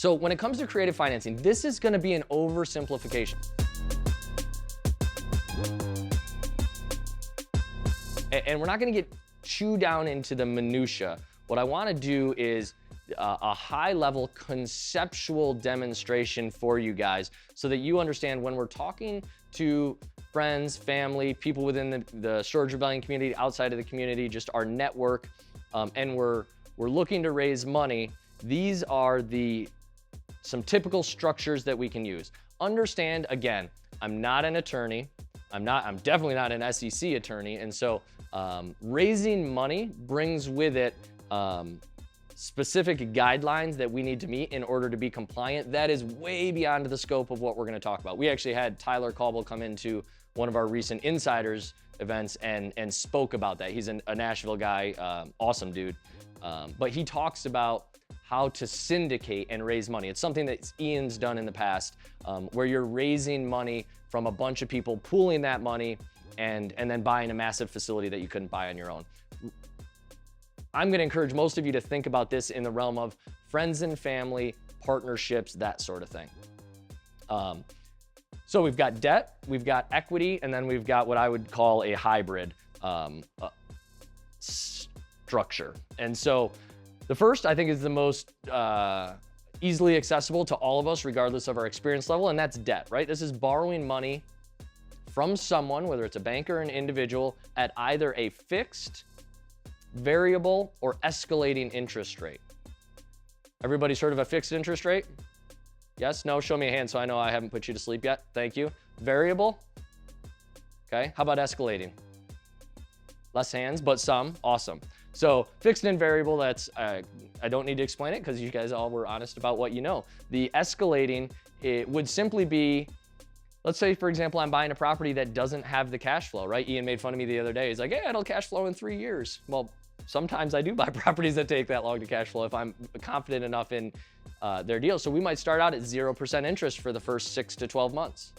So when it comes to creative financing, this is going to be an oversimplification. And we're not going to get too down into the minutia. What I want to do is a high-level conceptual demonstration for you guys so that you understand when we're talking to friends, family, people within the Storage Rebellion community, outside of the community, just our network, and we're looking to raise money. These are some typical structures that we can use. Understand, again, I'm not an attorney. I'm definitely not an SEC attorney. And so raising money brings with it specific guidelines that we need to meet in order to be compliant. That is way beyond the scope of what we're going to talk about. We actually had Tyler Cauble come into one of our recent Insiders events and spoke about that. He's a Nashville guy, awesome dude. But he talks about how to syndicate and raise money. It's something that Ian's done in the past, where you're raising money from a bunch of people, pooling that money, and then buying a massive facility that you couldn't buy on your own. I'm going to encourage most of you to think about this in the realm of friends and family, partnerships, that sort of thing. So we've got debt, we've got equity, and then we've got what I would call a hybrid structure. And so the first, I think, is the most easily accessible to all of us, regardless of our experience level, and that's debt, right? This is borrowing money from someone, whether it's a banker or an individual, at either a fixed, variable, or escalating interest rate. Everybody's heard of a fixed interest rate? Yes? No? Show me a hand so I know I haven't put you to sleep yet. Thank you. Variable? Okay. How about escalating? Less hands, but some. Awesome. So fixed and variable, that's, I don't need to explain it because you guys all were honest about what you know. The escalating, it would simply be, let's say, for example, I'm buying a property that doesn't have the cash flow, right? Ian made fun of me the other day. He's like, yeah, it'll cash flow in 3 years. Well, sometimes I do buy properties that take that long to cash flow if I'm confident enough in their deal. So we might start out at 0% interest for the first 6 to 12 months.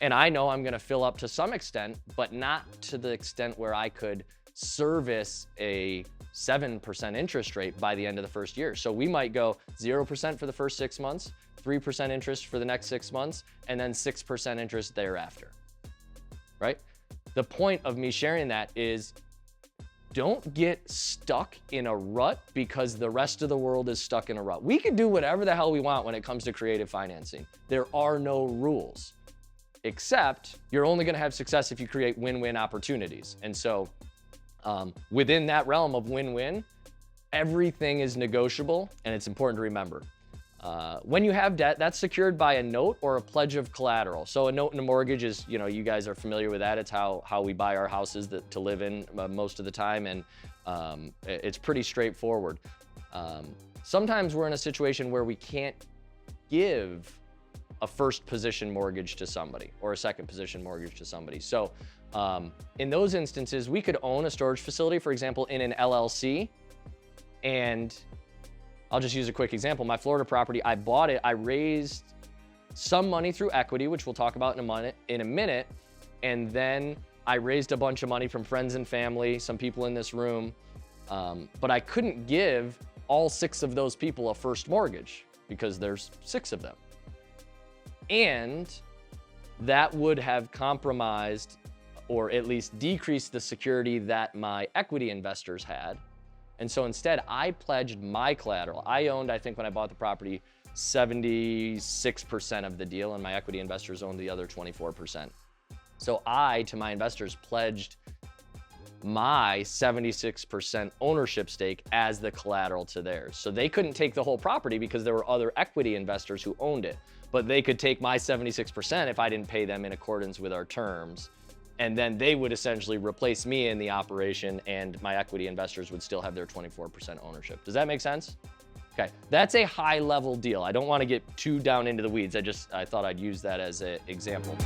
And I know I'm gonna fill up to some extent, but not to the extent where I could service a 7% interest rate by the end of the first year. So we might go 0% for the first 6 months, 3% interest for the next 6 months, and then 6% interest thereafter, right? The point of me sharing that is don't get stuck in a rut because the rest of the world is stuck in a rut. We can do whatever the hell we want when it comes to creative financing. There are no rules, except you're only gonna have success if you create win-win opportunities. And so within that realm of win-win, everything is negotiable, and it's important to remember. When you have debt, that's secured by a note or a pledge of collateral. So a note and a mortgage is, you guys are familiar with that. It's how we buy our houses to live in most of the time, and it's pretty straightforward. Sometimes we're in a situation where we can't give a first position mortgage to somebody or a second position mortgage to somebody. So in those instances, we could own a storage facility, for example, in an LLC, and I'll just use a quick example. My Florida property, I bought it. I raised some money through equity, which we'll talk about in a minute. And then I raised a bunch of money from friends and family, some people in this room. But I couldn't give all 6 of those people a first mortgage because there's 6 of them. And that would have compromised or at least decreased the security that my equity investors had. And so instead, I pledged my collateral. I owned, I think when I bought the property, 76% of the deal, and my equity investors owned the other 24%. So I, to my investors, pledged my 76% ownership stake as the collateral to theirs. So they couldn't take the whole property because there were other equity investors who owned it, but they could take my 76% if I didn't pay them in accordance with our terms. And then they would essentially replace me in the operation, and my equity investors would still have their 24% ownership. Does that make sense? Okay, that's a high level deal. I don't want to get too down into the weeds. I thought I'd use that as an example.